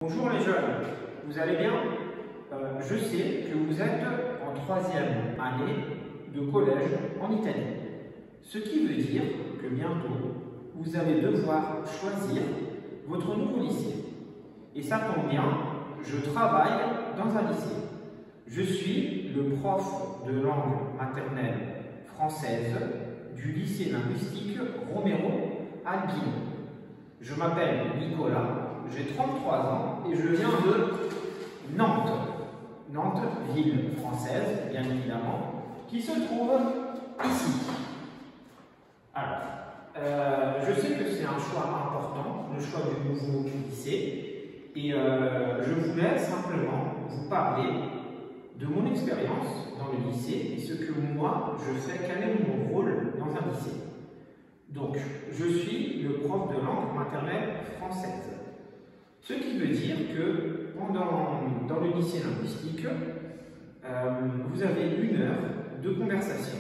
Bonjour les jeunes, vous allez bien? Je sais que vous êtes en 3e année de collège en Italie. Ce qui veut dire que bientôt, vous allez devoir choisir votre nouveau lycée. Et ça tombe bien, je travaille dans un lycée. Je suis le prof de langue maternelle française du lycée linguistique Romero Albino. Je m'appelle Nicolas. J'ai 33 ans et je viens de Nantes. Nantes, ville française, bien évidemment, qui se trouve ici. Alors, je sais que c'est un choix important, le choix du nouveau lycée, et je voulais simplement vous parler de mon expérience dans le lycée et ce que moi je fais, quel est mon rôle dans un lycée. Donc, je suis le prof de langue maternelle française. Ce qui veut dire que dans le lycée linguistique, vous avez 1 heure de conversation.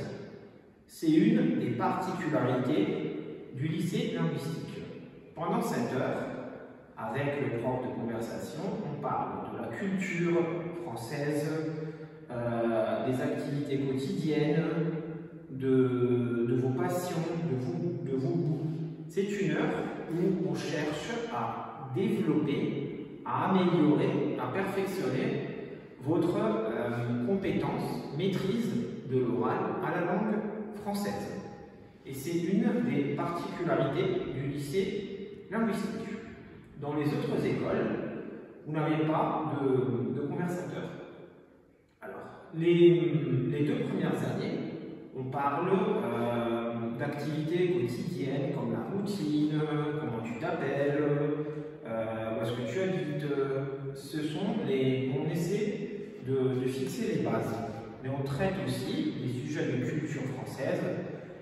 C'est une des particularités du lycée linguistique. Pendant cette heure, avec le prof de conversation, on parle de la culture française, des activités quotidiennes, de vos passions, de vos goûts. C'est 1 heure où on cherche à développer, à améliorer, à perfectionner votre compétence, maîtrise de l'oral à la langue française. Et c'est une des particularités du lycée linguistique. Dans les autres écoles, vous n'avez pas de conversateur. Alors, les 2 premières années, on parle d'activités quotidiennes comme la routine, comment tu t'appelles, où est-ce que tu habites. On essaie de fixer les bases. Mais on traite aussi des sujets de culture française,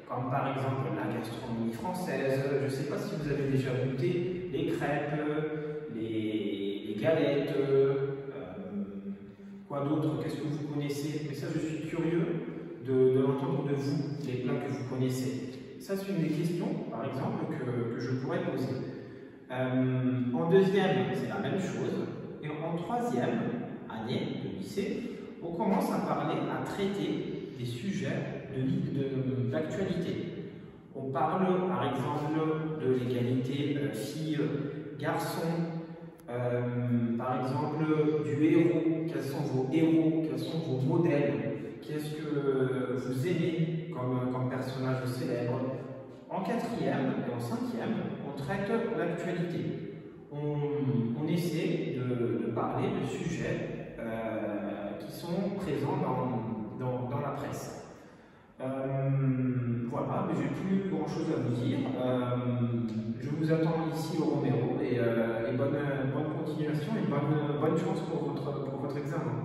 comme par exemple la gastronomie française. Je ne sais pas si vous avez déjà goûté les crêpes, les galettes, quoi d'autre, qu'est-ce que vous connaissez. Mais ça, je suis curieux de l'entendre de vous, les plats que vous connaissez. Ça, c'est une des questions, par exemple, que je pourrais poser. En 2e, c'est la même chose. Et en 3e année de lycée, on commence à parler, à traiter des sujets d'actualité. On parle, par exemple, de l'égalité filles-garçons, par exemple, du héros. Quels sont vos héros? Quels sont vos modèles? Qu'est-ce que vous aimez comme personnage célèbre? En 4e et en 5e, on traite l'actualité. On essaie de parler de sujets qui sont présents dans la presse. Voilà, mais j'ai plus grand chose à vous dire. Je vous attends ici au Romero et bonne continuation et bonne chance pour votre examen.